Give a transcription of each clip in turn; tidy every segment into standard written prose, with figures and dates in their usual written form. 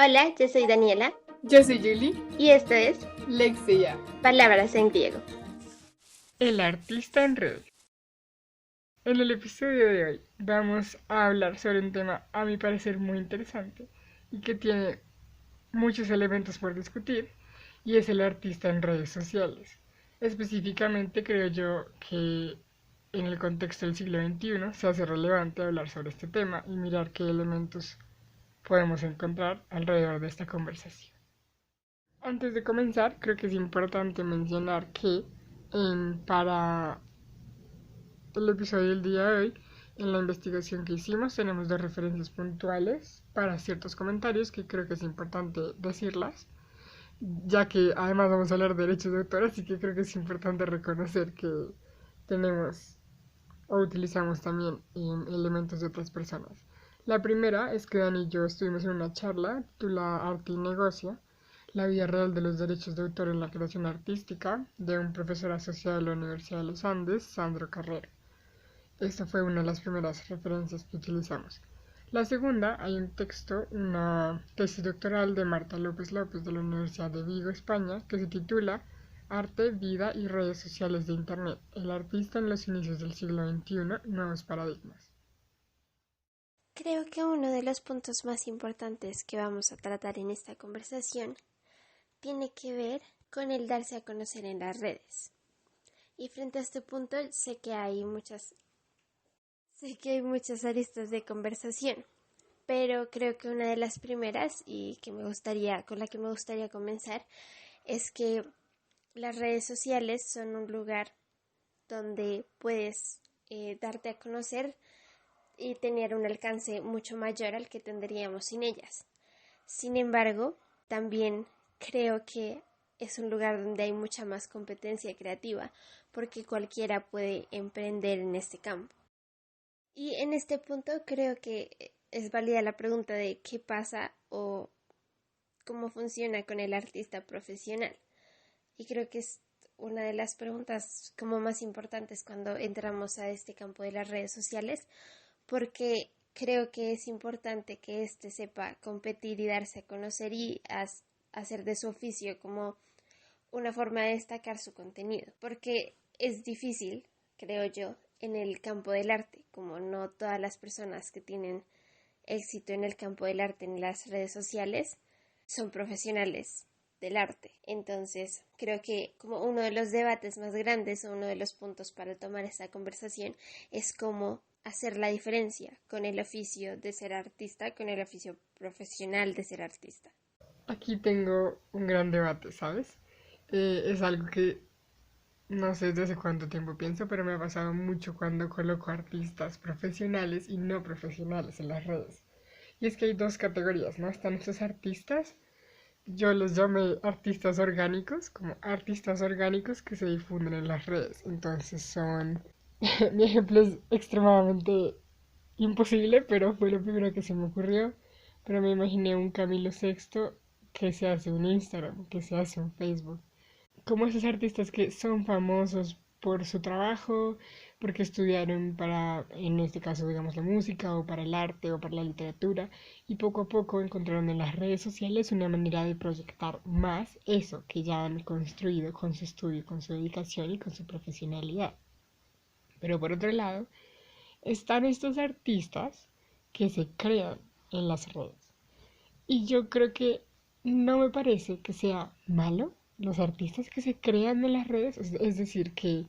Hola, yo soy Daniela Yo soy Julie, y esto es Lexia. Palabras en griego. El artista en red. En el episodio de hoy vamos a hablar sobre un tema a mi parecer muy interesante y que tiene muchos elementos por discutir, y es el artista en redes sociales. Específicamente creo yo que en el contexto del siglo XXI se hace relevante hablar sobre este tema y mirar qué elementos podemos encontrar alrededor de esta conversación. Antes de comenzar, creo que es importante mencionar que para el episodio del día de hoy, en la investigación que hicimos, tenemos dos referencias puntuales para ciertos comentarios que creo que es importante decirlas, ya que además vamos a hablar de derechos de autor, así que creo que es importante reconocer que tenemos o utilizamos también elementos de otras personas. La primera es que Dani y yo estuvimos en una charla titulada Arte y Negocio, la vida real de los derechos de autor en la creación artística, de un profesor asociado de la Universidad de los Andes, Sandro Carrero. Esta fue una de las primeras referencias que utilizamos. La segunda, hay un texto, una tesis doctoral de Marta López López de la Universidad de Vigo, España, que se titula Arte, vida y redes sociales de Internet, el artista en los inicios del siglo XXI, nuevos paradigmas. Creo que uno de los puntos más importantes que vamos a tratar en esta conversación tiene que ver con el darse a conocer en las redes. Y frente a este punto sé que hay muchas aristas de conversación, pero creo que una de las primeras y con la que me gustaría comenzar es que las redes sociales son un lugar donde puedes darte a conocer y tener un alcance mucho mayor al que tendríamos sin ellas. Sin embargo, también creo que es un lugar donde hay mucha más competencia creativa porque cualquiera puede emprender en este campo. Y en este punto creo que es válida la pregunta de qué pasa o cómo funciona con el artista profesional. Y creo que es una de las preguntas como más importantes cuando entramos a este campo de las redes sociales, porque creo que es importante que éste sepa competir y darse a conocer y hacer de su oficio como una forma de destacar su contenido, porque es difícil, creo yo, en el campo del arte, como no todas las personas que tienen éxito en el campo del arte en las redes sociales son profesionales del arte. Entonces, creo que como uno de los debates más grandes o uno de los puntos para tomar esta conversación es cómo hacer la diferencia con el oficio de ser artista, con el oficio profesional de ser artista. Aquí tengo un gran debate, ¿sabes? Es algo que no sé desde cuánto tiempo pienso, pero me ha pasado mucho cuando coloco artistas profesionales y no profesionales en las redes. Y es que hay dos categorías, ¿no? Están estos artistas, yo los llamé artistas orgánicos, como artistas orgánicos que se difunden en las redes. Entonces son... Mi ejemplo es extremadamente imposible, pero fue lo primero que se me ocurrió. Pero me imaginé un Camilo Sexto que se hace un Instagram, que se hace un Facebook, como esos artistas que son famosos por su trabajo, porque estudiaron para, en este caso, digamos, la música, o para el arte, o para la literatura, y poco a poco encontraron en las redes sociales una manera de proyectar más eso que ya han construido con su estudio, con su dedicación y con su profesionalidad. Pero por otro lado, están estos artistas que se crean en las redes. Y yo creo que no me parece que sea malo los artistas que se crean en las redes, es decir, que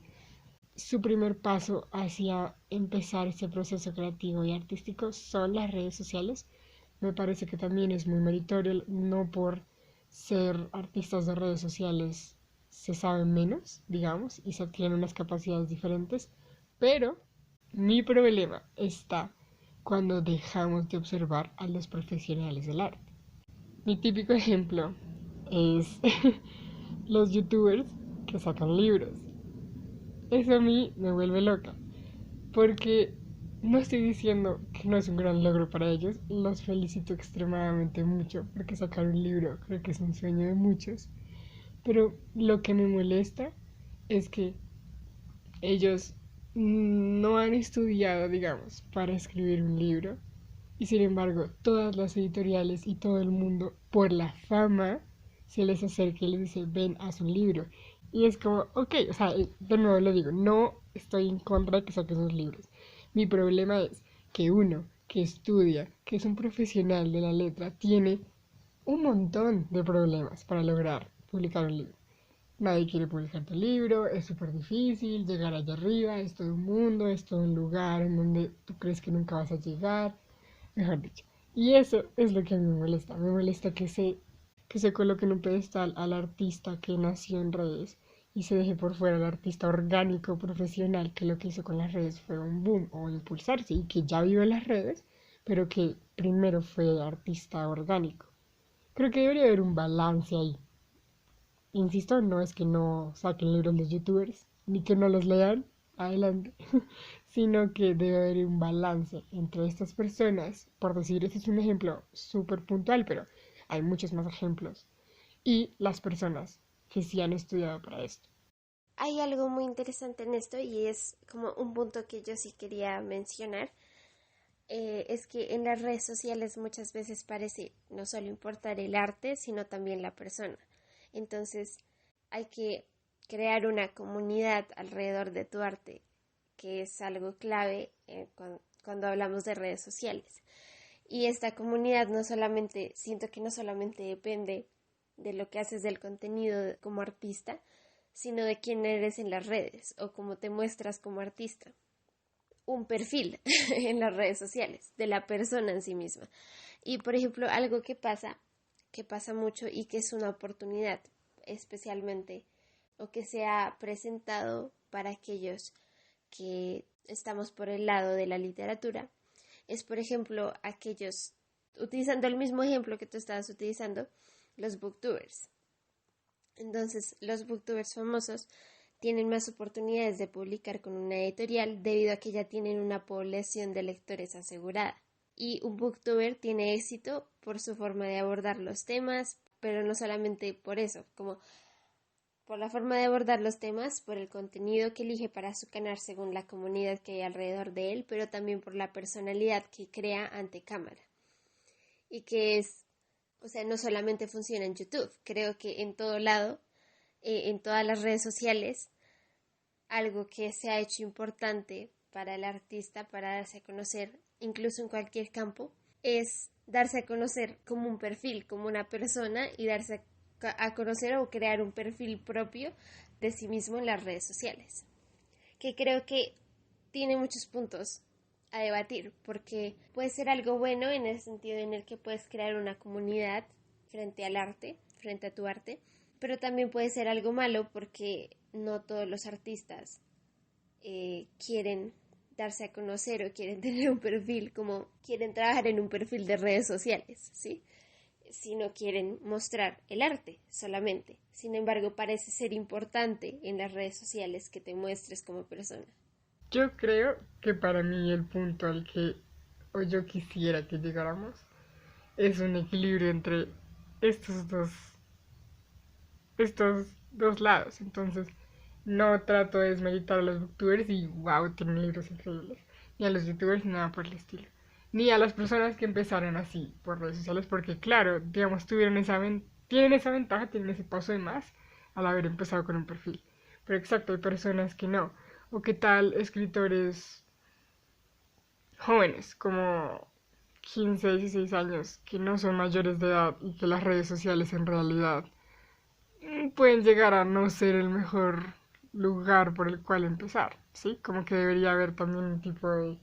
su primer paso hacia empezar este proceso creativo y artístico son las redes sociales. Me parece que también es muy meritorio, no por ser artistas de redes sociales se sabe menos, digamos, y se adquieren unas capacidades diferentes, pero mi problema está cuando dejamos de observar a los profesionales del arte. Mi típico ejemplo es los youtubers que sacan libros. Eso a mí me vuelve loca, porque no estoy diciendo que no es un gran logro para ellos, los felicito extremadamente mucho porque sacar un libro creo que es un sueño de muchos, pero lo que me molesta es que ellos no han estudiado, digamos, para escribir un libro, Y sin embargo, todas las editoriales y todo el mundo, por la fama, se les acerca y les dice, ven, haz un libro. Y es como, ok, o sea, de nuevo lo digo, no estoy en contra de que saques esos libros. Mi problema es que uno que estudia, que es un profesional de la letra, tiene un montón de problemas para lograr publicar un libro. Nadie quiere publicar tu libro, es súper difícil llegar allá arriba, es todo un mundo, es todo un lugar en donde tú crees que nunca vas a llegar, mejor dicho. Y eso es lo que a mí me molesta que se coloque en un pedestal al artista que nació en redes y se deje por fuera al artista orgánico profesional que lo que hizo con las redes fue un boom o impulsarse y que ya vive en las redes, pero que primero fue artista orgánico. Creo que debería haber un balance ahí. Insisto, no es que no saquen libros los youtubers, ni que no los lean, adelante, sino que debe haber un balance entre estas personas, por decir, este es un ejemplo súper puntual, pero hay muchos más ejemplos, y las personas que sí han estudiado para esto. Hay algo muy interesante en esto y es como un punto que yo sí quería mencionar. Es que en las redes sociales muchas veces parece no solo importar el arte, sino también la persona. Entonces hay que crear una comunidad alrededor de tu arte, que es algo clave cuando hablamos de redes sociales. Y esta comunidad no solamente, siento que no solamente depende de lo que haces del contenido como artista, sino de quién eres en las redes o cómo te muestras como artista. Un perfil en las redes sociales de la persona en sí misma. Y por ejemplo, algo que pasa mucho y que es una oportunidad especialmente o que se ha presentado para aquellos que estamos por el lado de la literatura, es por ejemplo aquellos, utilizando el mismo ejemplo que tú estabas utilizando, los booktubers. Entonces, los booktubers famosos tienen más oportunidades de publicar con una editorial debido a que ya tienen una población de lectores asegurada. Y un booktuber tiene éxito por su forma de abordar los temas, pero no solamente por eso, como por la forma de abordar los temas, por el contenido que elige para su canal según la comunidad que hay alrededor de él, pero también por la personalidad que crea ante cámara. Y que es, o sea, no solamente funciona en YouTube, creo que en todo lado, en todas las redes sociales, algo que se ha hecho importante para el artista, para darse a conocer, incluso en cualquier campo, es darse a conocer como un perfil, como una persona y darse a conocer o crear un perfil propio de sí mismo en las redes sociales. Que creo que tiene muchos puntos a debatir, porque puede ser algo bueno en el sentido en el que puedes crear una comunidad frente al arte, frente a tu arte, pero también puede ser algo malo porque no todos los artistas quieren darse a conocer o quieren tener un perfil, como quieren trabajar en un perfil de redes sociales, ¿sí? Si no quieren mostrar el arte solamente. Sin embargo, parece ser importante en las redes sociales que te muestres como persona. Yo creo que para mí el punto al que o yo quisiera que llegáramos es un equilibrio entre estos dos estos dos lados. Entonces, no trato de desmeritar a los booktubers y wow, tienen libros increíbles. Ni a los youtubers, ni nada por el estilo. Ni a las personas que empezaron así por redes sociales, porque claro, digamos, tienen esa ventaja, tienen ese paso de más al haber empezado con un perfil. Pero exacto, hay personas que no. O qué tal escritores jóvenes, como 15, 16 años, que no son mayores de edad y que las redes sociales en realidad pueden llegar a no ser el mejor lugar por el cual empezar, ¿sí? Como que debería haber también un tipo de...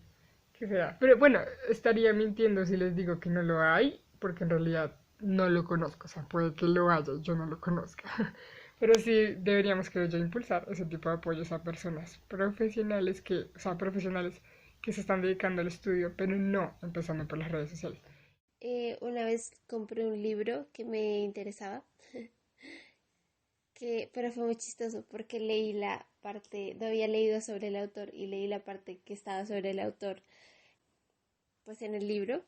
¿Qué será? Pero bueno, estaría mintiendo si les digo que no lo hay, porque en realidad no lo conozco, o sea, puede que lo haya y yo no lo conozca. Pero sí deberíamos, creo yo, impulsar ese tipo de apoyos a personas profesionales o sea, profesionales que se están dedicando al estudio, pero no empezando por las redes sociales. Una vez compré un libro que me interesaba, pero fue muy chistoso porque leí la parte, no había leído sobre el autor y leí la parte que estaba sobre el autor pues en el libro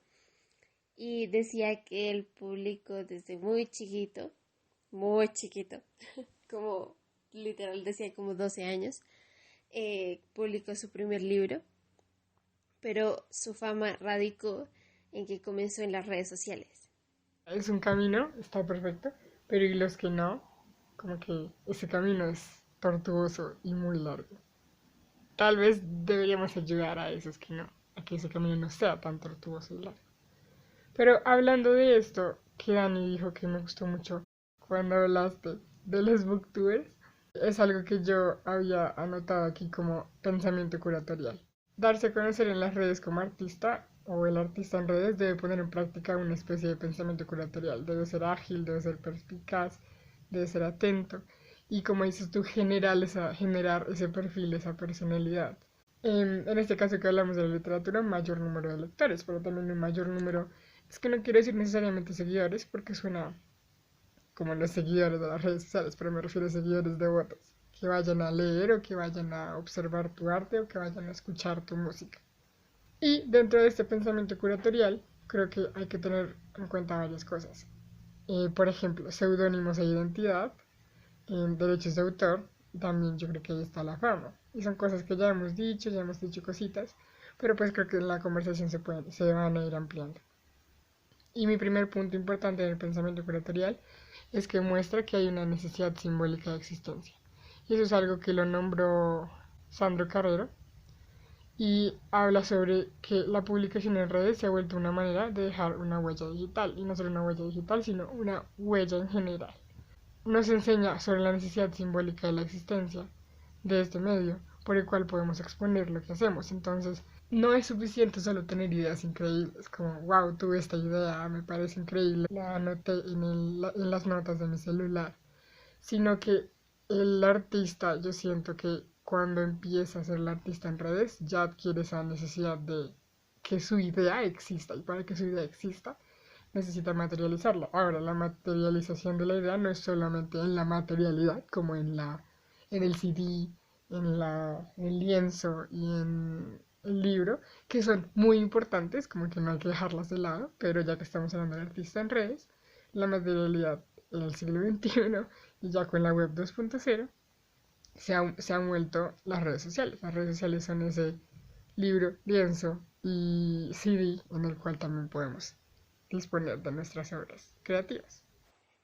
y decía que él publicó desde muy chiquito, como literal decía como 12 años, publicó su primer libro, pero su fama radicó en que comenzó en las redes sociales. Es un camino, está perfecto, pero y los que no, como que ese camino es tortuoso y muy largo. Tal vez deberíamos ayudar a esos que no, a que ese camino no sea tan tortuoso y largo. Pero hablando de esto, que Dani dijo que me gustó mucho cuando hablaste de los booktubers, es algo que yo había anotado aquí como pensamiento curatorial. Darse a conocer en las redes como artista o el artista en redes debe poner en práctica una especie de pensamiento curatorial. Debe ser ágil, debe ser perspicaz, debe ser atento y como dices tú, generar ese perfil, esa personalidad. En este caso que hablamos de la literatura, un mayor número de lectores, pero también un mayor número, es que no quiero decir necesariamente seguidores porque suena como los seguidores de las redes sociales, pero me refiero a seguidores devotos, que vayan a leer o que vayan a observar tu arte o que vayan a escuchar tu música. Y dentro de este pensamiento curatorial, creo que hay que tener en cuenta varias cosas. Por ejemplo, seudónimos e identidad, en derechos de autor, también yo creo que ahí está la fama. Y son cosas que ya hemos dicho cositas, pero pues creo que en la conversación se van a ir ampliando. Y mi primer punto importante en el pensamiento curatorial es que muestra que hay una necesidad simbólica de existencia. Y eso es algo que lo nombró Sandro Carrero y habla sobre que la publicación en redes se ha vuelto una manera de dejar una huella digital, y no solo una huella digital, sino una huella en general. Nos enseña sobre la necesidad simbólica de la existencia de este medio por el cual podemos exponer lo que hacemos. Entonces, no es suficiente solo tener ideas increíbles, como, wow, tuve esta idea, me parece increíble, la anoté en las notas de mi celular, sino que el artista, yo siento que cuando empieza a ser el artista en redes, ya adquiere esa necesidad de que su idea exista, y para que su idea exista, necesita materializarla. Ahora, la materialización de la idea no es solamente en la materialidad, como en el CD, en el lienzo y en el libro, que son muy importantes, como que no hay que dejarlas de lado, pero ya que estamos hablando de artista en redes, la materialidad en el siglo XXI y ya con la web 2.0 se han vuelto las redes sociales. Las redes sociales son ese libro, lienzo y CD en el cual también podemos disponer de nuestras obras creativas.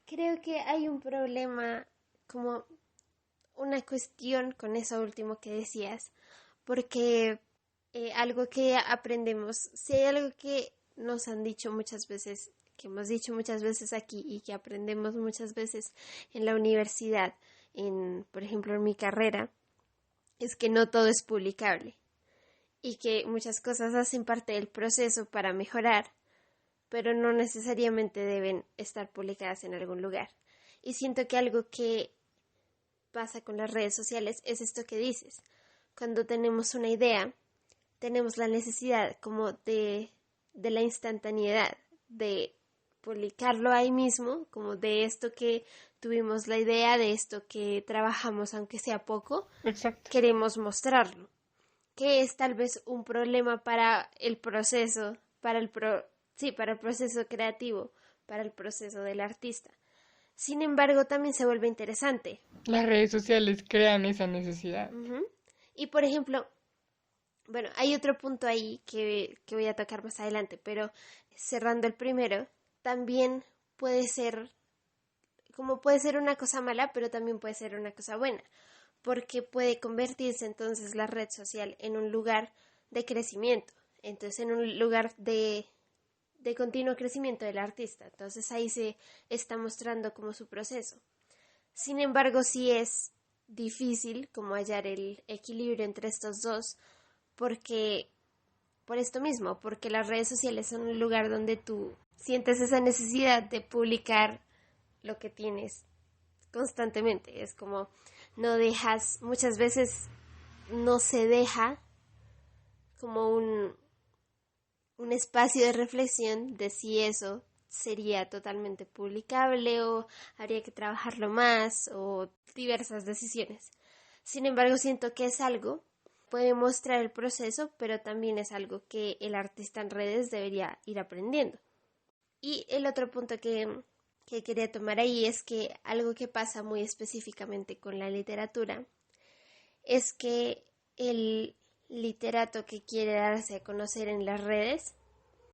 Creo que hay un problema, como una cuestión con eso último que decías, porque algo que aprendemos, si hay algo que nos han dicho muchas veces, que hemos dicho muchas veces aquí y que aprendemos muchas veces en la universidad, por ejemplo, en mi carrera, es que no todo es publicable y que muchas cosas hacen parte del proceso para mejorar, pero no necesariamente deben estar publicadas en algún lugar. Y siento que algo que pasa con las redes sociales es esto que dices. Cuando tenemos una idea, tenemos la necesidad como de la instantaneidad, de publicarlo ahí mismo, como de esto que tuvimos la idea, de esto que trabajamos aunque sea poco, Exacto. queremos mostrarlo, que es tal vez un problema para el proceso, para el proceso creativo, para el proceso del artista. Sin embargo, también se vuelve interesante. Las redes sociales crean esa necesidad. Ujú. Y por ejemplo, bueno, hay otro punto ahí que voy a tocar más adelante, pero cerrando el primero, también puede ser, como puede ser una cosa mala, pero también puede ser una cosa buena, porque puede convertirse entonces la red social en un lugar de crecimiento, entonces en un lugar de continuo crecimiento del artista, entonces ahí se está mostrando como su proceso. Sin embargo, sí es difícil como hallar el equilibrio entre estos dos, porque por esto mismo, porque las redes sociales son un lugar donde tú sientes esa necesidad de publicar lo que tienes constantemente. Es como no dejas, muchas veces no se deja como un espacio de reflexión de si eso sería totalmente publicable o habría que trabajarlo más o diversas decisiones. Sin embargo, siento que es algo, puede mostrar el proceso, pero también es algo que el artista en redes debería ir aprendiendo. Y el otro punto que quería tomar ahí es que algo que pasa muy específicamente con la literatura es que el literato que quiere darse a conocer en las redes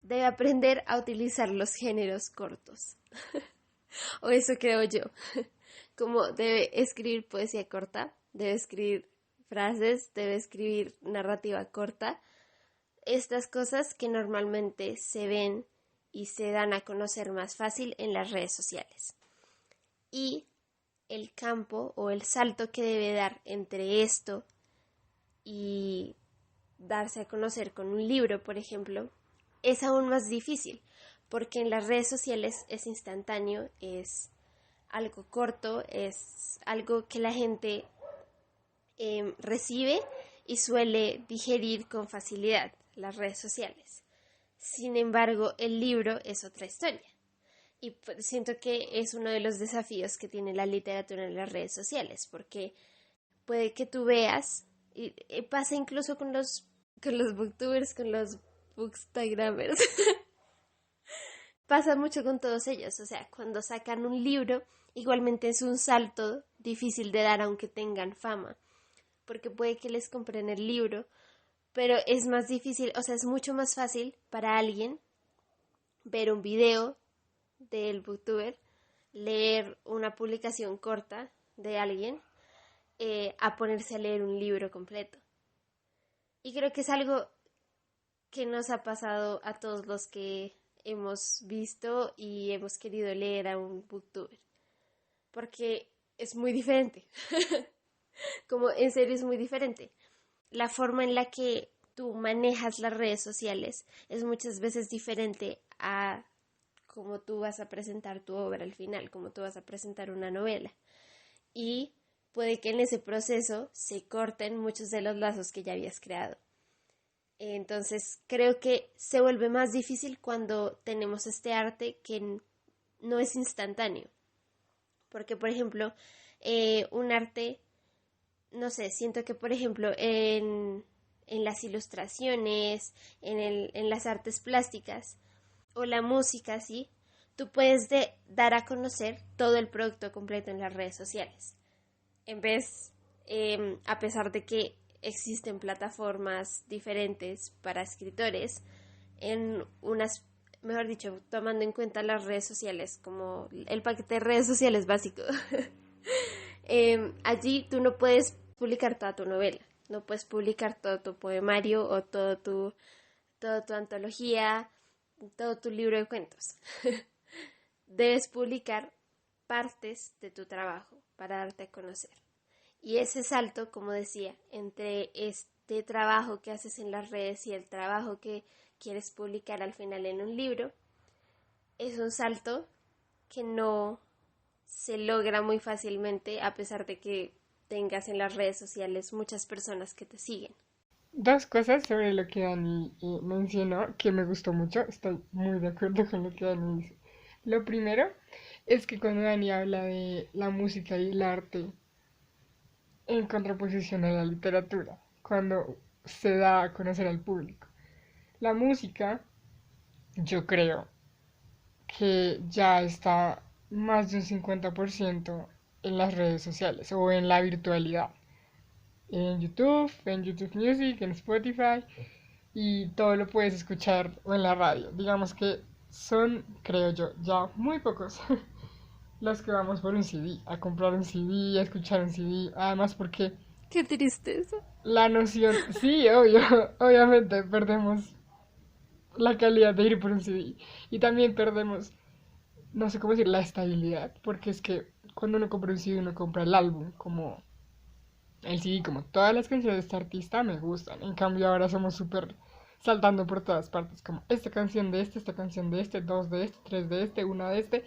debe aprender a utilizar los géneros cortos. O eso creo yo. Como debe escribir poesía corta, debe escribir frases, debe escribir narrativa corta. Estas cosas que normalmente se ven y se dan a conocer más fácil en las redes sociales. Y el campo o el salto que debe dar entre esto y darse a conocer con un libro, por ejemplo, es aún más difícil, porque en las redes sociales es instantáneo, es algo corto, es algo que la gente recibe y suele digerir con facilidad, las redes sociales. Sin embargo, el libro es otra historia. Y siento que es uno de los desafíos que tiene la literatura en las redes sociales, porque puede que tú veas, y pasa incluso con los booktubers, con los bookstagrammers, pasa mucho con todos ellos, o sea, cuando sacan un libro, igualmente es un salto difícil de dar aunque tengan fama, porque puede que les compren el libro, pero es más difícil, o sea, es mucho más fácil para alguien ver un video del booktuber, leer una publicación corta de alguien, a ponerse a leer un libro completo. Y creo que es algo que nos ha pasado a todos los que hemos visto y hemos querido leer a un booktuber, porque es muy diferente. Como en serio es muy diferente. La forma en la que tú manejas las redes sociales es muchas veces diferente a cómo tú vas a presentar tu obra al final, cómo tú vas a presentar una novela. Y puede que en ese proceso se corten muchos de los lazos que ya habías creado. Entonces creo que se vuelve más difícil cuando tenemos este arte que no es instantáneo. Porque, por ejemplo, un arte, no sé, siento que, por ejemplo, en las ilustraciones, en las artes plásticas o la música, ¿sí? Tú puedes dar a conocer todo el producto completo en las redes sociales. En vez, a pesar de que existen plataformas diferentes para escritores, en unas, mejor dicho, tomando en cuenta las redes sociales como el paquete de redes sociales básico, allí tú no puedes publicar toda tu novela, no puedes publicar todo tu poemario o toda tu antología, todo tu libro de cuentos. Debes publicar partes de tu trabajo para darte a conocer. Y ese salto, como decía, entre este trabajo que haces en las redes y el trabajo que quieres publicar al final en un libro, es un salto que no se logra muy fácilmente a pesar de que tengas en las redes sociales muchas personas que te siguen. Dos cosas sobre lo que Dani mencionó que me gustó mucho. Estoy muy de acuerdo con lo que Dani dice. Lo primero es que cuando Dani habla de la música y el arte en contraposición a la literatura, cuando se da a conocer al público. La música, yo creo que ya está más de un 50% en las redes sociales o en la virtualidad. En YouTube Music, en Spotify, y todo lo puedes escuchar o en la radio. Digamos que son, creo yo, ya muy pocos los que vamos por un CD, a comprar un CD, a escuchar un CD, además porque Qué tristeza. la noción, sí, obvio, obviamente perdemos la calidad de ir por un CD y también perdemos, no sé cómo decir, la estabilidad, porque es que cuando uno compra un CD uno compra el álbum, como el CD, como todas las canciones de este artista me gustan, en cambio ahora somos súper saltando por todas partes, como esta canción de este, esta canción de este, dos de este, tres de este, una de este,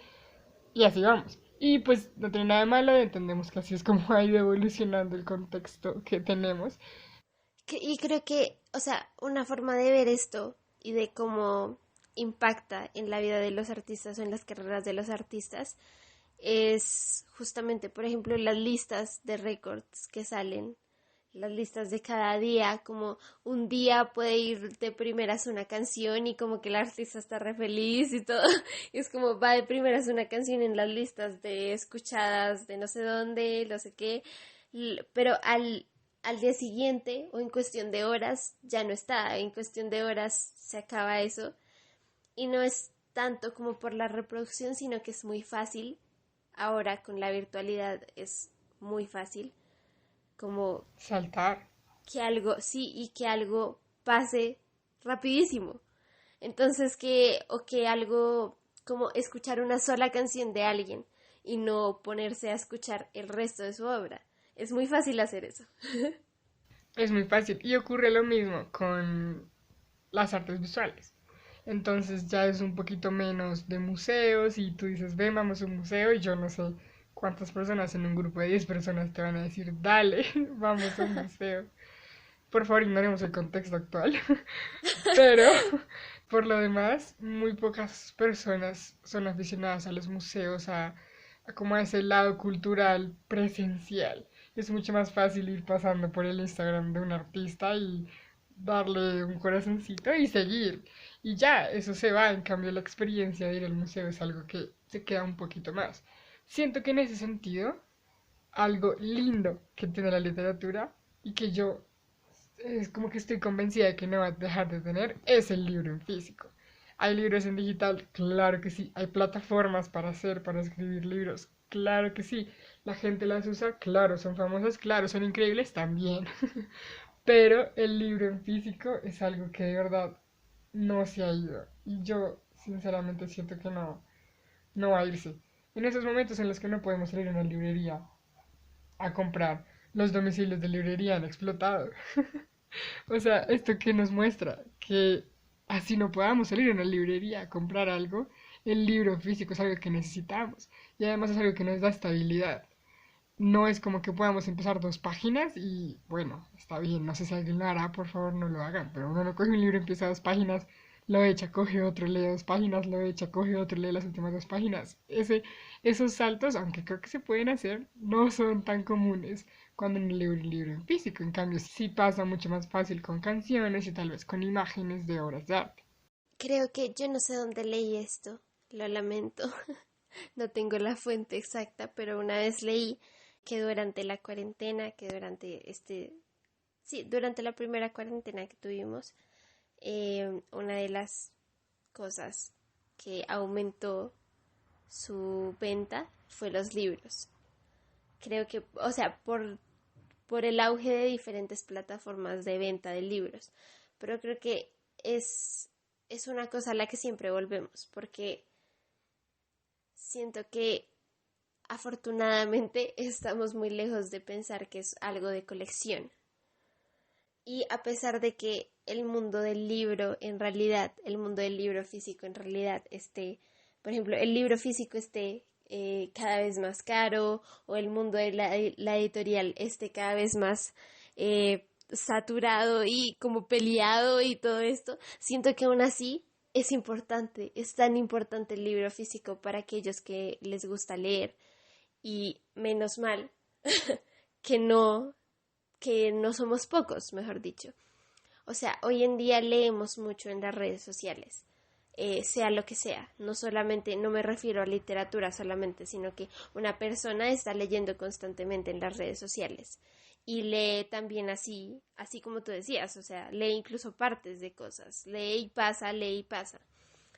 y así vamos. Y pues no tiene nada de malo, entendemos que así es como ha ido evolucionando el contexto que tenemos. Y creo que, o sea, una forma de ver esto y de cómo impacta en la vida de los artistas o en las carreras de los artistas es justamente, por ejemplo, las listas de récords que salen, las listas de cada día, como un día puede ir de primeras una canción y como que el artista está re feliz y todo, y es como va de primeras una canción en las listas de escuchadas de no sé dónde, no sé qué, pero al día siguiente o en cuestión de horas ya no está, en cuestión de horas se acaba eso Y no es tanto como por la reproducción, sino que es muy fácil. Ahora con la virtualidad es muy fácil como Saltar. que algo, sí, y que algo pase rapidísimo. Entonces o que algo, como escuchar una sola canción de alguien y no ponerse a escuchar el resto de su obra. Es muy fácil hacer eso. Es muy fácil. Y ocurre lo mismo con las artes visuales. Entonces ya es un poquito menos de museos y tú dices, ven, vamos a un museo y yo no sé cuántas personas en un grupo de 10 personas te van a decir, dale, vamos a un museo. Por favor, ignoremos el contexto actual. Pero, por lo demás, muy pocas personas son aficionadas a los museos, a como a ese lado cultural presencial. Es mucho más fácil ir pasando por el Instagram de un artista y darle un corazoncito y seguir. Y ya, eso se va. En cambio, la experiencia de ir al museo es algo que se queda un poquito más. Siento que en ese sentido, algo lindo que tiene la literatura y que yo es como que estoy convencida de que no va a dejar de tener, es el libro en físico. ¿Hay libros en digital? Claro que sí. ¿Hay plataformas para hacer, para escribir libros? Claro que sí. ¿La gente las usa? Claro. ¿Son famosas? Claro. ¿Son increíbles? También. Pero el libro en físico es algo que de verdad no se ha ido. Y yo sinceramente siento que no va a irse. En esos momentos en los que no podemos salir a una librería a comprar, los domicilios de librería han explotado. O sea, esto que nos muestra que así no podamos salir a una librería a comprar algo, el libro físico es algo que necesitamos y además es algo que nos da estabilidad. No es como que podamos empezar 2 páginas y bueno, está bien, no sé si alguien lo hará, por favor no lo hagan, pero uno no coge un libro, empieza 2 páginas, lo echa, coge otro, lee 2 páginas, lo echa, coge otro, lee las últimas 2 páginas. Esos saltos, aunque creo que se pueden hacer, no son tan comunes cuando uno lee un libro en físico. En cambio, sí pasa mucho más fácil con canciones y tal vez con imágenes de obras de arte. Creo que yo no sé dónde leí esto, lo lamento. No tengo la fuente exacta, pero una vez leí que durante la cuarentena, sí, durante la primera cuarentena que tuvimos, una de las cosas que aumentó su venta fue los libros. Creo que, o sea, por el auge de diferentes plataformas de venta de libros, pero creo que es una cosa a la que siempre volvemos, porque siento que afortunadamente estamos muy lejos de pensar que es algo de colección. Y a pesar de que el mundo del libro en realidad, el mundo del libro físico en realidad por ejemplo, el libro físico esté cada vez más caro o el mundo de la editorial esté cada vez más saturado y como peleado y todo esto, siento que aún así es tan importante el libro físico para aquellos que les gusta leer y menos mal que que no somos pocos, mejor dicho. O sea, hoy en día leemos mucho en las redes sociales, sea lo que sea. No solamente, no me refiero a literatura solamente, sino que una persona está leyendo constantemente en las redes sociales y lee también así como tú decías, o sea, lee incluso partes de cosas, lee y pasa, lee y pasa.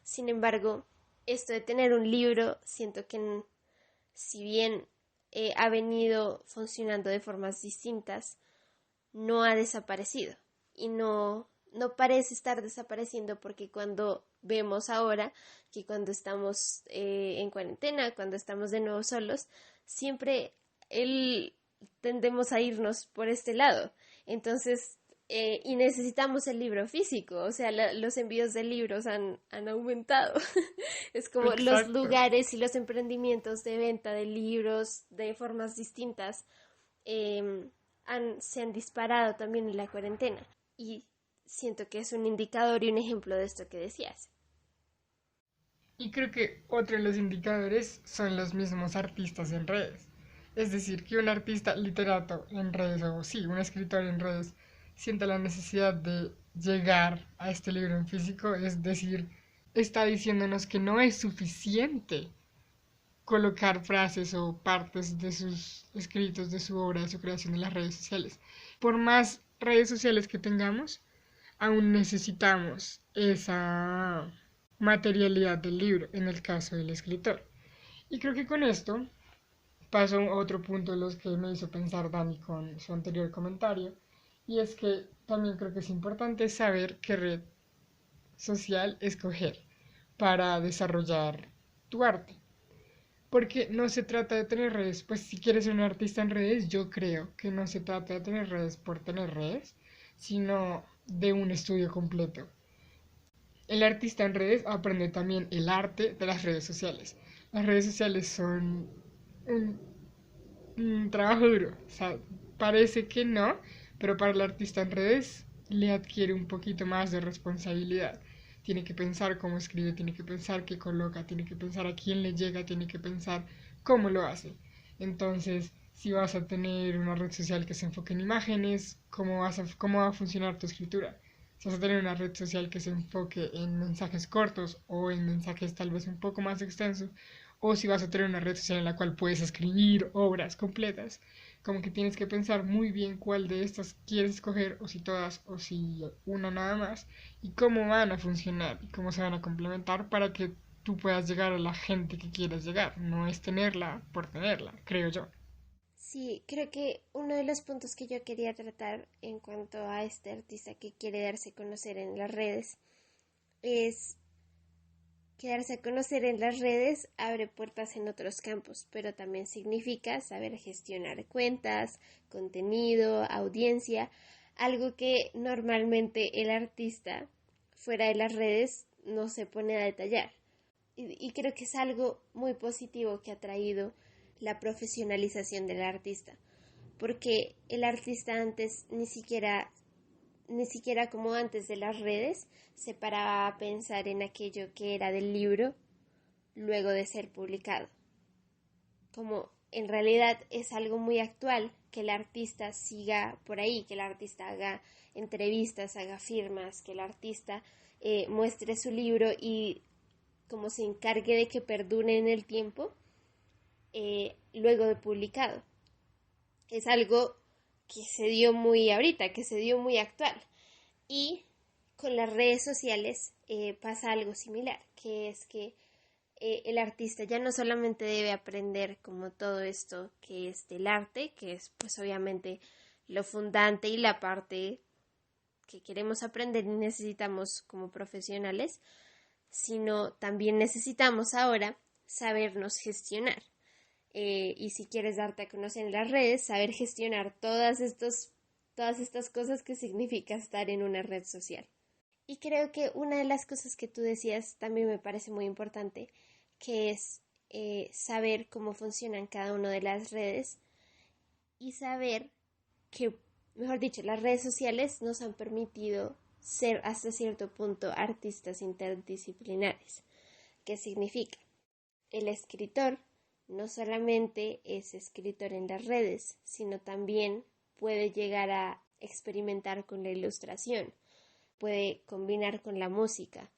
Sin embargo, esto de tener un libro, siento que si bien ha venido funcionando de formas distintas, no ha desaparecido y no parece estar desapareciendo porque cuando vemos ahora que cuando estamos en cuarentena, cuando estamos de nuevo solos, siempre el, tendemos a irnos por este lado. Entonces, y necesitamos el libro físico, o sea, los envíos de libros han aumentado. Es como los Exacto. lugares y los emprendimientos de venta de libros de formas distintas eh, se han disparado también en la cuarentena. Y siento que es un indicador y un ejemplo de esto que decías. Y creo que otro de los indicadores son los mismos artistas en redes. Es decir, que un artista literato en redes, o sí, un escritor en redes, sienta la necesidad de llegar a este libro en físico, es decir, está diciéndonos que no es suficiente colocar frases o partes de sus escritos, de su obra, de su creación en las redes sociales. Por más redes sociales que tengamos, aún necesitamos materialidad del libro, en el caso del escritor. Y creo que con esto paso a otro punto de los que me hizo pensar Dani con su anterior comentario, y es que también creo que es importante saber qué red social escoger para desarrollar tu arte. Porque no se trata de tener redes, pues si quieres ser un artista en redes, yo creo que no se trata de tener redes por tener redes, sino de un estudio completo. El artista en redes aprende también el arte de las redes sociales. Las redes sociales son un, un trabajo duro, o sea, parece que no, pero para el artista en redes le adquiere un poquito más de responsabilidad. Tiene que pensar cómo escribe, tiene que pensar qué coloca, tiene que pensar a quién le llega, tiene que pensar cómo lo hace. Entonces, si vas a tener una red social que se enfoque en imágenes, cómo va a funcionar tu escritura? Si vas a tener una red social que se enfoque en mensajes cortos o en mensajes tal vez un poco más extensos, o si vas a tener una red social en la cual puedes escribir obras completas, como que tienes que pensar muy bien cuál de estas quieres escoger, o si todas, o si una nada más, y cómo van a funcionar y cómo se van a complementar para que tú puedas llegar a la gente que quieras llegar. No es tenerla por tenerla, creo yo. Sí, creo que uno de los puntos que yo quería tratar en cuanto a este artista que quiere darse a conocer en las redes es que darse a conocer en las redes abre puertas en otros campos, pero también significa saber gestionar cuentas, contenido, audiencia, algo que normalmente el artista fuera de las redes no se pone a detallar. Y creo que es algo muy positivo que ha traído la profesionalización del artista, porque el artista antes ni siquiera como antes de las redes, se paraba a pensar en aquello que era del libro luego de ser publicado. Como en realidad es algo muy actual que el artista siga por ahí, que el artista haga entrevistas, haga firmas, que el artista muestre su libro y como se encargue de que perdure en el tiempo luego de publicado. Es algo que se dio muy ahorita, que se dio muy actual. Y con las redes sociales pasa algo similar, que es que el artista ya no solamente debe aprender como todo esto que es del arte, que es pues obviamente lo fundante y la parte que queremos aprender y necesitamos como profesionales, sino también necesitamos ahora sabernos gestionar. Y si quieres darte a conocer en las redes, saber gestionar todas estas cosas que significa estar en una red social. Y creo que una de las cosas que tú decías también me parece muy importante, que es saber cómo funcionan cada una de las redes y saber que, mejor dicho, las redes sociales nos han permitido ser hasta cierto punto artistas interdisciplinares. ¿Qué significa? El escritor no solamente es escritor en las redes, sino también puede llegar a experimentar con la ilustración, puede combinar con la música,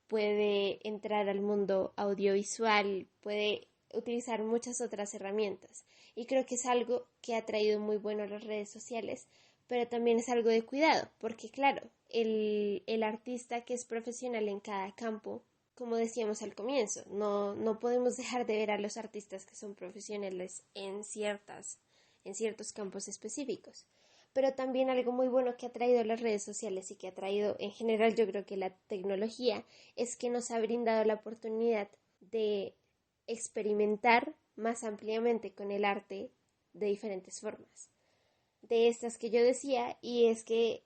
puede entrar al mundo audiovisual, puede utilizar muchas otras herramientas. Y creo que es algo que ha traído muy bueno a las redes sociales, pero también es algo de cuidado, porque claro, el artista que es profesional en cada campo, como decíamos al comienzo, no podemos dejar de ver a los artistas que son profesionales en ciertos campos específicos. Pero también algo muy bueno que ha traído las redes sociales y que ha traído en general yo creo que la tecnología es que nos ha brindado la oportunidad de experimentar más ampliamente con el arte de diferentes formas. De estas que yo decía, y es que,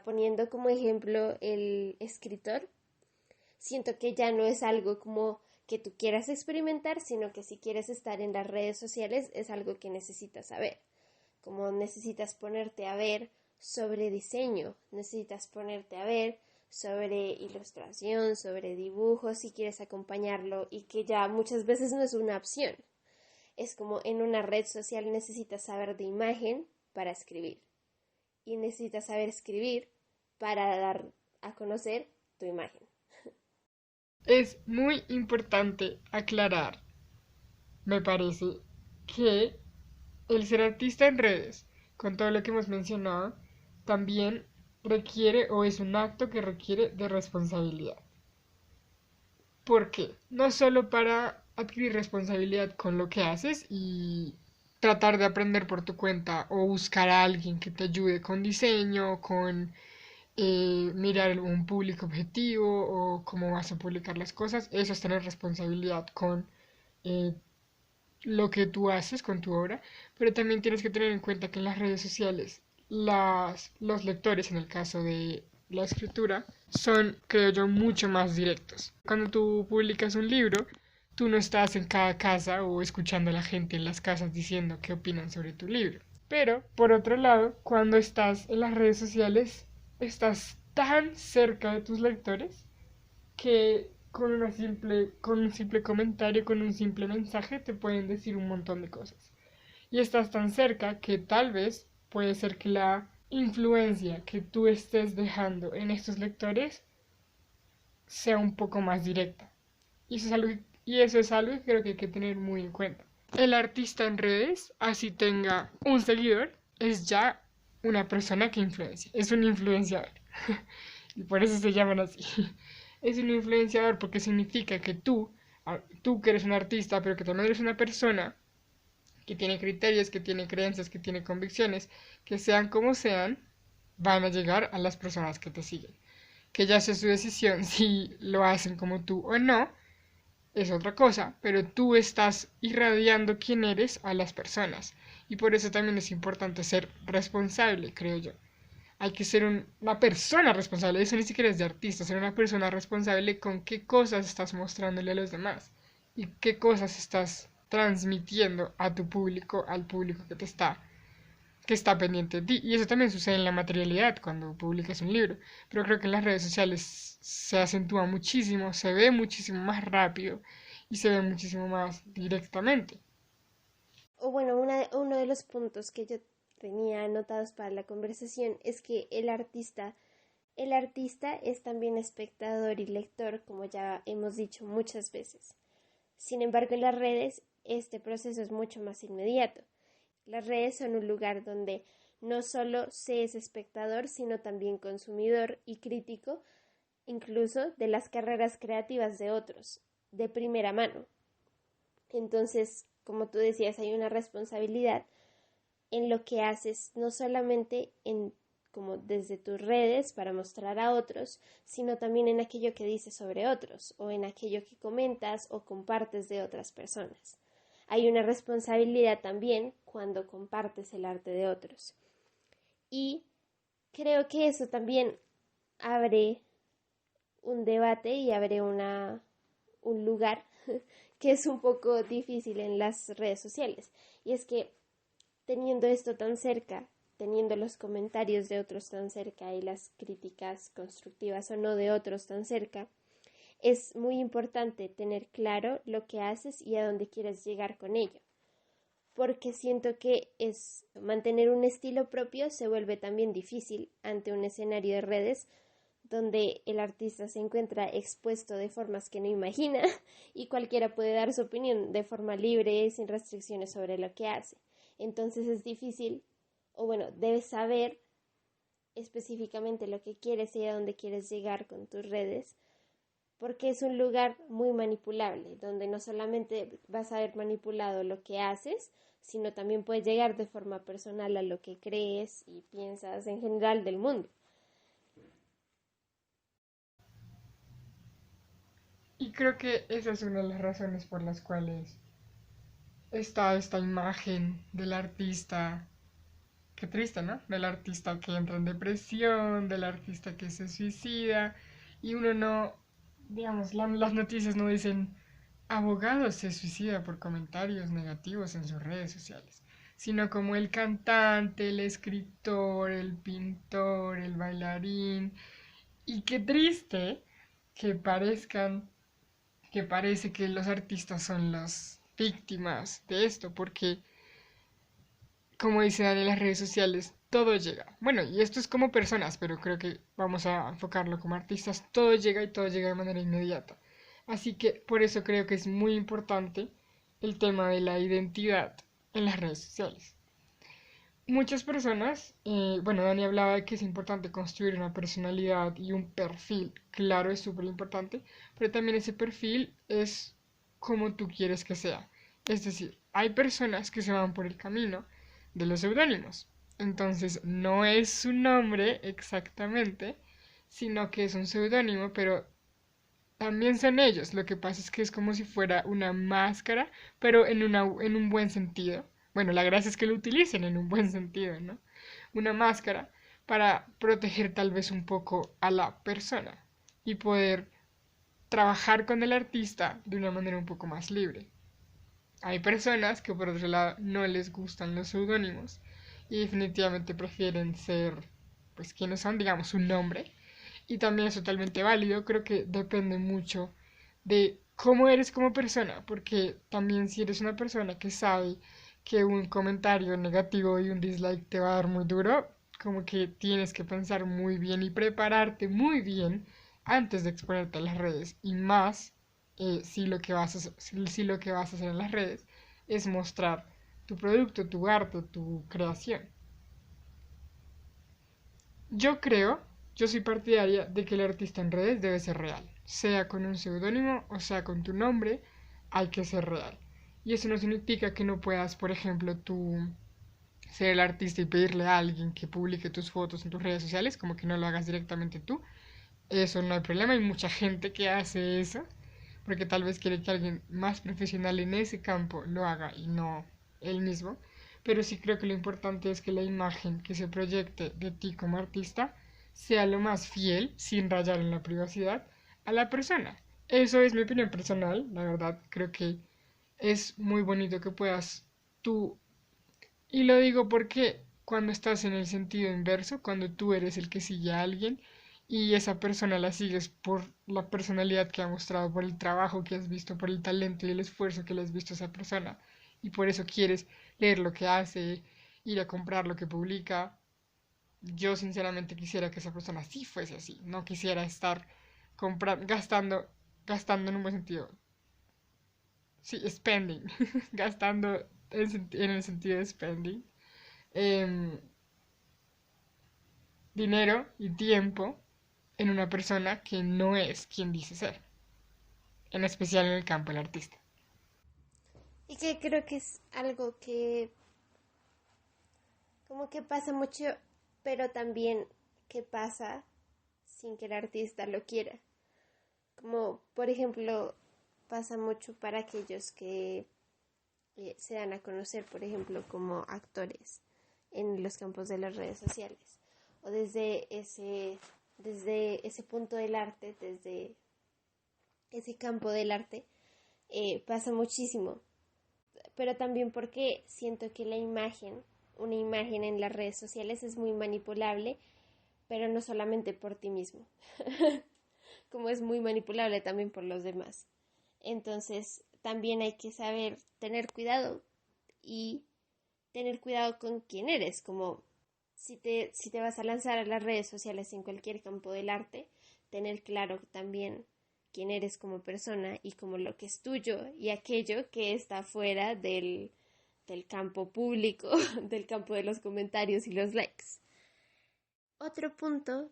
poniendo como ejemplo el escritor, siento que ya no es algo como que tú quieras experimentar, sino que si quieres estar en las redes sociales es algo que necesitas saber. Como necesitas ponerte a ver sobre diseño, necesitas ponerte a ver sobre ilustración, sobre dibujos, si quieres acompañarlo y que ya muchas veces no es una opción. Es como en una red social necesitas saber de imagen para escribir y necesitas saber escribir para dar a conocer tu imagen. Es muy importante aclarar, me parece, que el ser artista en redes, con todo lo que hemos mencionado, también requiere o es un acto que requiere de responsabilidad. ¿Por qué? No solo para adquirir responsabilidad con lo que haces y tratar de aprender por tu cuenta o buscar a alguien que te ayude con diseño, con mirar un público objetivo o cómo vas a publicar las cosas. Eso es tener responsabilidad con eh, lo que tú haces, con tu obra, pero también tienes que tener en cuenta que en las redes sociales los lectores, en el caso de la escritura, son, creo yo, mucho más directos. Cuando tú publicas un libro, tú no estás en cada casa o escuchando a la gente en las casas diciendo qué opinan sobre tu libro. Pero, por otro lado, cuando estás en las redes sociales, estás tan cerca de tus lectores que con un simple comentario, con un simple mensaje, te pueden decir un montón de cosas. Y estás tan cerca que tal vez puede ser que la influencia que tú estés dejando en estos lectores sea un poco más directa. Y eso es algo que creo que hay que tener muy en cuenta. El artista en redes, así tenga un seguidor, es ya una persona que influencia, es un influenciador. Y por eso se llaman así. Es un influenciador porque significa que tú que eres un artista, pero que también eres una persona que tiene criterios, que tiene creencias, que tiene convicciones, que sean como sean, van a llegar a las personas que te siguen. Que ya sea su decisión si lo hacen como tú o no, es otra cosa, pero tú estás irradiando quién eres a las personas. Y por eso también es importante ser responsable, creo yo. Hay que ser una persona responsable, eso ni siquiera es de artista, ser una persona responsable con qué cosas estás mostrándole a los demás y qué cosas estás transmitiendo a tu público, al público que está pendiente de ti. Y eso también sucede en la materialidad cuando publicas un libro, pero creo que en las redes sociales se acentúa muchísimo, se ve muchísimo más rápido y se ve muchísimo más directamente. O bueno, uno de los puntos que yo tenía anotados para la conversación es que el artista es también espectador y lector, como ya hemos dicho muchas veces. Sin embargo, en las redes este proceso es mucho más inmediato. Las redes son un lugar donde no solo se es espectador, sino también consumidor y crítico, incluso de las carreras creativas de otros, de primera mano. Entonces, como tú decías, hay una responsabilidad en lo que haces, no solamente en como desde tus redes para mostrar a otros, sino también en aquello que dices sobre otros o en aquello que comentas o compartes de otras personas. Hay una responsabilidad también cuando compartes el arte de otros. Y creo que eso también abre un debate y abre un lugar que es un poco difícil en las redes sociales. Y es que teniendo esto tan cerca, teniendo los comentarios de otros tan cerca y las críticas constructivas o no de otros tan cerca, es muy importante tener claro lo que haces y a dónde quieres llegar con ello. Porque siento que es mantener un estilo propio se vuelve también difícil ante un escenario de redes donde el artista se encuentra expuesto de formas que no imagina y cualquiera puede dar su opinión de forma libre, sin restricciones sobre lo que hace. Entonces es difícil, o bueno, debes saber específicamente lo que quieres y a dónde quieres llegar con tus redes, porque es un lugar muy manipulable, donde no solamente vas a ver manipulado lo que haces, sino también puedes llegar de forma personal a lo que crees y piensas en general del mundo. Y creo que esa es una de las razones por las cuales está esta imagen del artista, qué triste, ¿no? Del artista que entra en depresión, del artista que se suicida, y uno no, digamos, las noticias no dicen abogado se suicida por comentarios negativos en sus redes sociales, sino como el cantante, el escritor, el pintor, el bailarín, y qué triste que parezcan que parece que los artistas son las víctimas de esto, porque, como dicen en las redes sociales, todo llega. Bueno, y esto es como personas, pero creo que vamos a enfocarlo como artistas, todo llega y todo llega de manera inmediata. Así que por eso creo que es muy importante el tema de la identidad en las redes sociales. Muchas personas, bueno, Dani hablaba de que es importante construir una personalidad y un perfil. Claro, es súper importante, pero también ese perfil es como tú quieres que sea. Es decir, hay personas que se van por el camino de los seudónimos. Entonces, no es su nombre exactamente, sino que es un seudónimo, pero también son ellos. Lo que pasa es que es como si fuera una máscara, pero en un buen sentido. Bueno, la gracia es que lo utilicen en un buen sentido, ¿no? Una máscara para proteger tal vez un poco a la persona y poder trabajar con el artista de una manera un poco más libre. Hay personas que por otro lado no les gustan los seudónimos y definitivamente prefieren ser pues quienes son, digamos, su nombre, y también es totalmente válido. Creo que depende mucho de cómo eres como persona, porque también si eres una persona que sabe que un comentario negativo y un dislike te va a dar muy duro, como que tienes que pensar muy bien y prepararte muy bien antes de exponerte a las redes, y más si lo que vas a hacer en las redes es mostrar tu producto, tu arte, tu creación. Yo creo, yo soy partidaria de que el artista en redes debe ser real, sea con un seudónimo o sea con tu nombre, hay que ser real. Y eso no significa que no puedas, por ejemplo, tú ser el artista y pedirle a alguien que publique tus fotos en tus redes sociales, como que no lo hagas directamente tú. Eso no hay problema, hay mucha gente que hace eso, porque tal vez quiere que alguien más profesional en ese campo lo haga y no él mismo. Pero sí creo que lo importante es que la imagen que se proyecte de ti como artista sea lo más fiel, sin rayar en la privacidad, a la persona. Eso es mi opinión personal, la verdad creo que es muy bonito que puedas tú, y lo digo porque cuando estás en el sentido inverso, cuando tú eres el que sigue a alguien y esa persona la sigues por la personalidad que ha mostrado, por el trabajo que has visto, por el talento y el esfuerzo que le has visto a esa persona, y por eso quieres leer lo que hace, ir a comprar lo que publica. Yo sinceramente quisiera que esa persona sí fuese así, no quisiera estar gastando en un buen sentido. Sí, spending, gastando en el sentido de spending. em, Dinero y tiempo en una persona que no es quien dice ser, en especial en el campo del artista. Y que creo que es algo que como que pasa mucho, pero también que pasa sin que el artista lo quiera. Como por ejemplo pasa mucho para aquellos que se dan a conocer, por ejemplo, como actores en los campos de las redes sociales. O desde ese punto del arte, desde ese campo del arte, pasa muchísimo. Pero también porque siento que una imagen en las redes sociales es muy manipulable, pero no solamente por ti mismo, como es muy manipulable también por los demás. Entonces, también hay que saber tener cuidado y tener cuidado con quién eres, como si te vas a lanzar a las redes sociales en cualquier campo del arte, tener claro también quién eres como persona y como lo que es tuyo y aquello que está fuera del campo público, del campo de los comentarios y los likes. Otro punto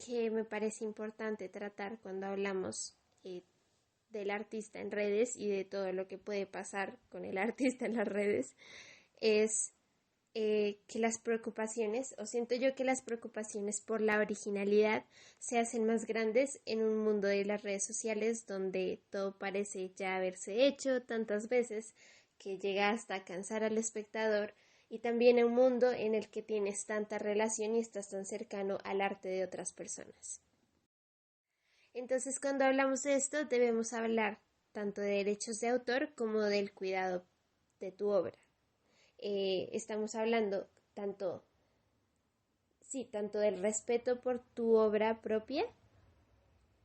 que me parece importante tratar cuando hablamos del artista en redes y de todo lo que puede pasar con el artista en las redes es que las preocupaciones, o siento yo que las preocupaciones por la originalidad se hacen más grandes en un mundo de las redes sociales donde todo parece ya haberse hecho tantas veces que llega hasta cansar al espectador, y también en un mundo en el que tienes tanta relación y estás tan cercano al arte de otras personas. Entonces, cuando hablamos de esto, debemos hablar tanto de derechos de autor como del cuidado de tu obra. Estamos hablando tanto del respeto por tu obra propia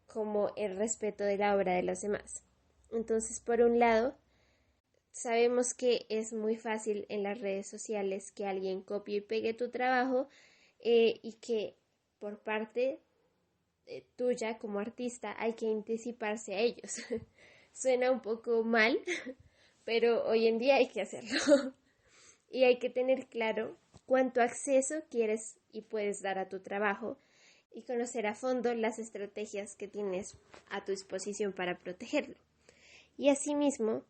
como el respeto de la obra de los demás. Entonces, por un lado, sabemos que es muy fácil en las redes sociales que alguien copie y pegue tu trabajo, y que por parte tuya como artista hay que anticiparse a ellos. Suena un poco mal, pero hoy en día hay que hacerlo. Y hay que tener claro cuánto acceso quieres y puedes dar a tu trabajo y conocer a fondo las estrategias que tienes a tu disposición para protegerlo. Y asimismo,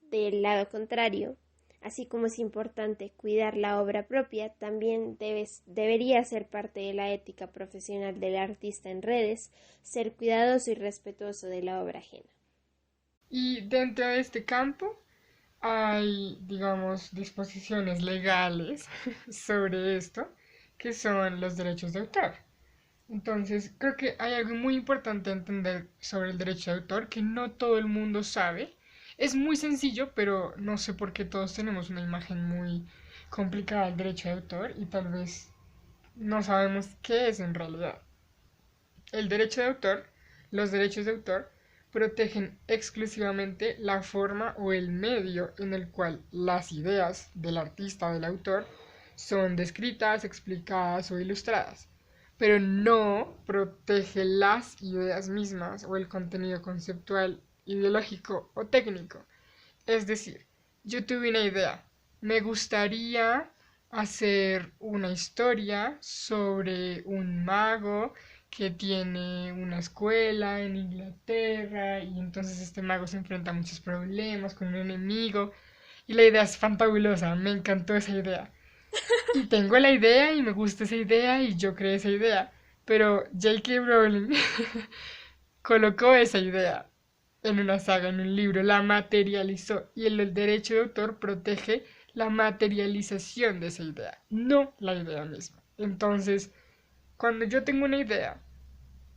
del lado contrario, así como es importante cuidar la obra propia, también debería ser parte de la ética profesional del artista en redes, ser cuidadoso y respetuoso de la obra ajena. Y dentro de este campo hay, digamos, disposiciones legales sobre esto, que son los derechos de autor. Entonces, creo que hay algo muy importante a entender sobre el derecho de autor que no todo el mundo sabe. Es muy sencillo, pero no sé por qué todos tenemos una imagen muy complicada del derecho de autor y tal vez no sabemos qué es en realidad. El derecho de autor, los derechos de autor, protegen exclusivamente la forma o el medio en el cual las ideas del artista o del autor son descritas, explicadas o ilustradas, pero no protege las ideas mismas o el contenido conceptual, ideológico o técnico. Es decir, yo tuve una idea, me gustaría hacer una historia sobre un mago que tiene una escuela en Inglaterra y entonces este mago se enfrenta a muchos problemas con un enemigo y la idea es fantabulosa, me encantó esa idea. Y tengo la idea y me gusta esa idea y yo creé esa idea, pero J.K. Rowling colocó esa idea en una saga, en un libro, la materializó y el derecho de autor protege la materialización de esa idea, no la idea misma. Entonces, cuando yo tengo una idea,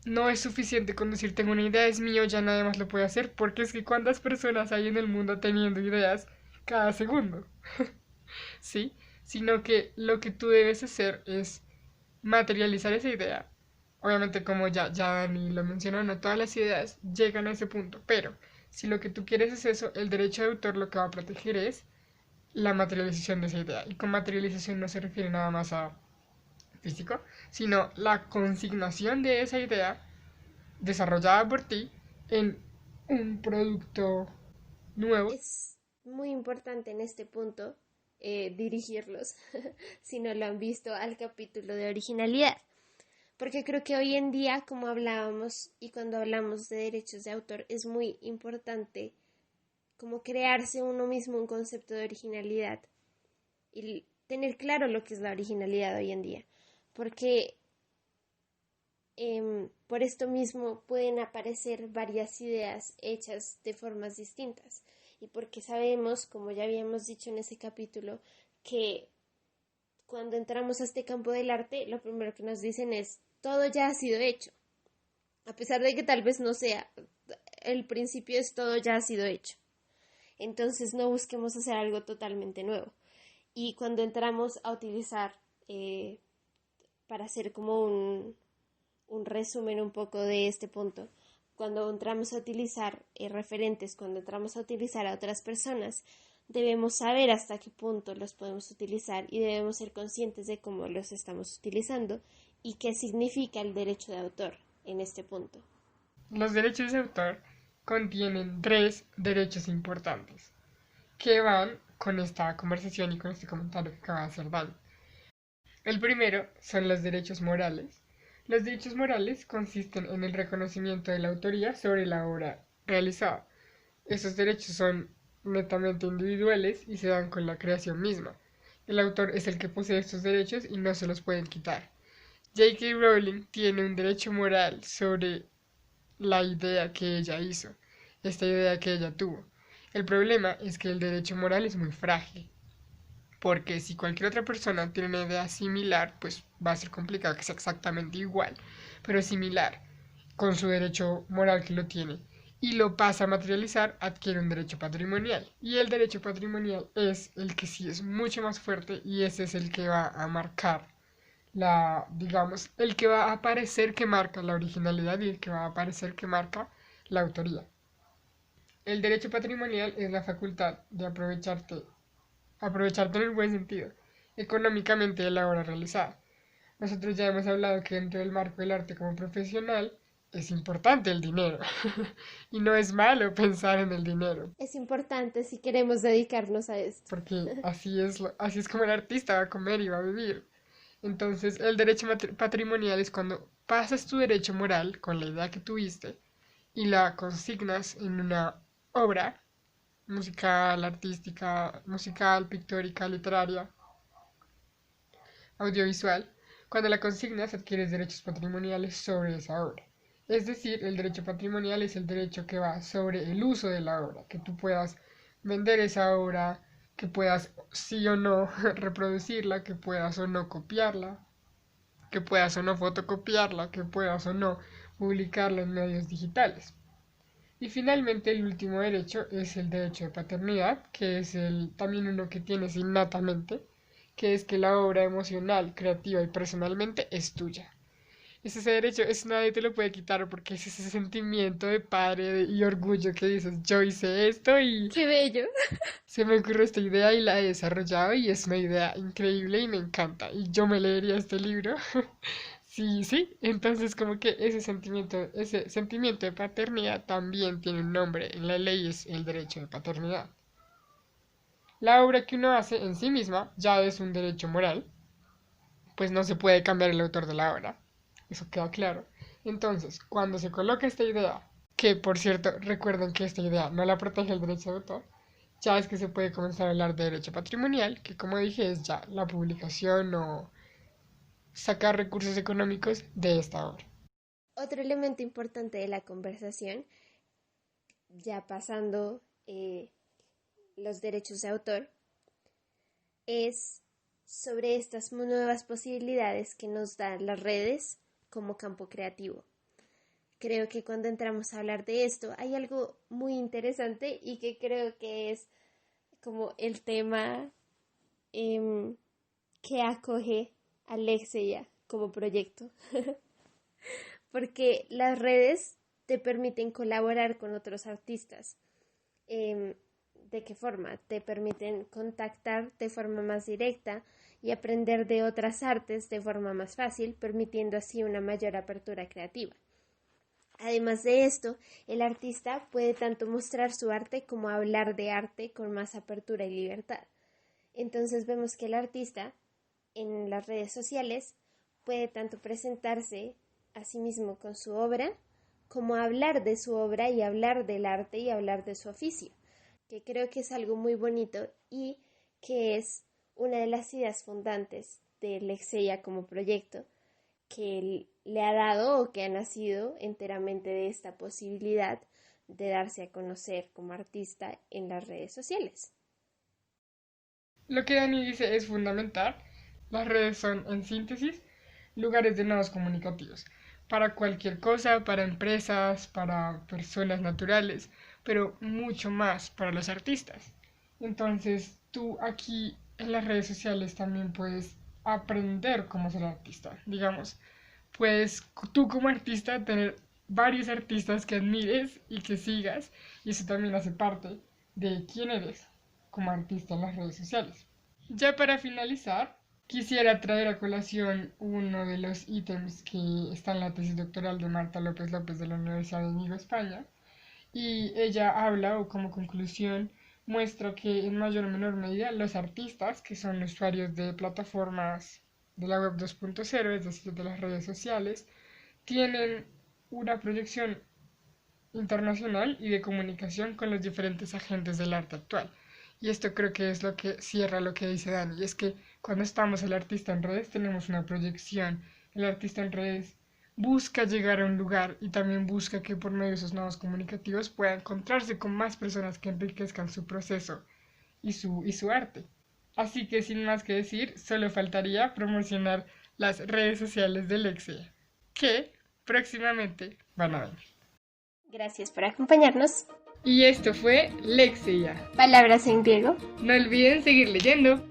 no es suficiente con decir tengo una idea, es mío, ya nadie más lo puede hacer, porque es que cuántas personas hay en el mundo teniendo ideas cada segundo, ¿sí? Sino que lo que tú debes hacer es materializar esa idea. Obviamente, como ya Dani lo mencionó, no todas las ideas llegan a ese punto, pero si lo que tú quieres es eso, el derecho de autor lo que va a proteger es la materialización de esa idea. Y con materialización no se refiere nada más a físico, sino la consignación de esa idea desarrollada por ti en un producto nuevo. Es muy importante en este punto dirigirlos, si no lo han visto, al capítulo de originalidad. Porque creo que hoy en día, como hablábamos y cuando hablamos de derechos de autor, es muy importante como crearse uno mismo un concepto de originalidad y tener claro lo que es la originalidad hoy en día. Porque por esto mismo pueden aparecer varias ideas hechas de formas distintas. Y porque sabemos, como ya habíamos dicho en ese capítulo, que cuando entramos a este campo del arte, lo primero que nos dicen es, todo ya ha sido hecho. A pesar de que tal vez no sea, el principio es todo ya ha sido hecho. Entonces no busquemos hacer algo totalmente nuevo. Y cuando entramos a utilizar, para hacer como un resumen un poco de este punto, cuando entramos a utilizar referentes, cuando entramos a utilizar a otras personas, debemos saber hasta qué punto los podemos utilizar y debemos ser conscientes de cómo los estamos utilizando y qué significa el derecho de autor en este punto. Los derechos de autor contienen tres derechos importantes que van con esta conversación y con este comentario que acaba de hacer Dan. El primero son los derechos morales. Los derechos morales consisten en el reconocimiento de la autoría sobre la obra realizada. Esos derechos son netamente individuales y se dan con la creación misma. El autor es el que posee estos derechos y no se los pueden quitar. J.K. Rowling tiene un derecho moral sobre la idea que ella hizo, esta idea que ella tuvo. El problema es que el derecho moral es muy frágil, porque si cualquier otra persona tiene una idea similar, pues va a ser complicado que sea exactamente igual, pero similar, con su derecho moral que lo tiene, y lo pasa a materializar, adquiere un derecho patrimonial. Y el derecho patrimonial es el que sí es mucho más fuerte y ese es el que va a marcar digamos, el que va a aparecer que marca la originalidad y el que va a aparecer que marca la autoría. El derecho patrimonial es la facultad de aprovecharte en el buen sentido, económicamente de la obra realizada. Nosotros ya hemos hablado que dentro del marco del arte como profesional es importante el dinero y no es malo pensar en el dinero, Es importante si queremos dedicarnos a esto. porque así es como el artista va a comer y va a vivir. Entonces, el derecho patrimonial es cuando pasas tu derecho moral con la idea que tuviste y la consignas en una obra musical, artística, musical, pictórica, literaria, audiovisual. Cuando la consignas adquieres derechos patrimoniales sobre esa obra. Es decir, el derecho patrimonial es el derecho que va sobre el uso de la obra, que tú puedas vender esa obra, que puedas sí o no reproducirla, que puedas o no copiarla, que puedas o no fotocopiarla, que puedas o no publicarla en medios digitales. Y finalmente el último derecho es el derecho de paternidad, que es también uno que tienes innatamente, que es que la obra emocional, creativa y personalmente es tuya. Es ese derecho, nadie te lo puede quitar porque es ese sentimiento de padre y orgullo que dices, yo hice esto y ¡Qué bello! se me ocurrió esta idea y la he desarrollado y es una idea increíble y me encanta. Y yo me leería este libro. Sí, sí, entonces como que ese sentimiento de paternidad también tiene un nombre, en la ley es el derecho de paternidad. La obra que uno hace en sí misma ya es un derecho moral, pues no se puede cambiar el autor de la obra, eso queda claro. Entonces, cuando se coloca esta idea, que por cierto, recuerden que esta idea no la protege el derecho de autor, ya es que se puede comenzar a hablar de derecho patrimonial, que como dije es ya la publicación o sacar recursos económicos de esta obra. Otro elemento importante de la conversación, ya pasando los derechos de autor, es sobre estas nuevas posibilidades que nos dan las redes como campo creativo. Creo que cuando entramos a hablar de esto hay algo muy interesante y que creo que es como el tema que acoge Alexia como proyecto. Porque las redes te permiten colaborar con otros artistas. ¿De qué forma? Te permiten contactar de forma más directa y aprender de otras artes de forma más fácil, permitiendo así una mayor apertura creativa. Además de esto, el artista puede tanto mostrar su arte como hablar de arte con más apertura y libertad. Entonces vemos que el artista en las redes sociales puede tanto presentarse a sí mismo con su obra, como hablar de su obra y hablar del arte y hablar de su oficio, que creo que es algo muy bonito y que es una de las ideas fundantes de Lexeia como proyecto, que le ha dado o que ha nacido enteramente de esta posibilidad de darse a conocer como artista en las redes sociales. Lo que Dani dice es fundamental. Las redes son, en síntesis, lugares de nodos comunicativos. Para cualquier cosa, para empresas, para personas naturales, pero mucho más para los artistas. Entonces, tú aquí en las redes sociales también puedes aprender cómo ser artista. Digamos, puedes tú como artista tener varios artistas que admires y que sigas, y eso también hace parte de quién eres como artista en las redes sociales. Ya para finalizar, quisiera traer a colación uno de los ítems que está en la tesis doctoral de Marta López López de la Universidad de Vigo, España, y ella habla, o como conclusión, muestra que en mayor o menor medida los artistas, que son usuarios de plataformas de la web 2.0, es decir, de las redes sociales, tienen una proyección internacional y de comunicación con los diferentes agentes del arte actual. Y esto creo que es lo que cierra lo que dice Dani, y es que cuando estamos el artista en redes tenemos una proyección. El artista en redes busca llegar a un lugar y también busca que por medio de esos nuevos comunicativos pueda encontrarse con más personas que enriquezcan su proceso y su arte. Así que sin más que decir, solo faltaría promocionar las redes sociales de Lexia, que próximamente van a venir. Gracias por acompañarnos. Y esto fue Lexia. Palabras en griego. No olviden seguir leyendo.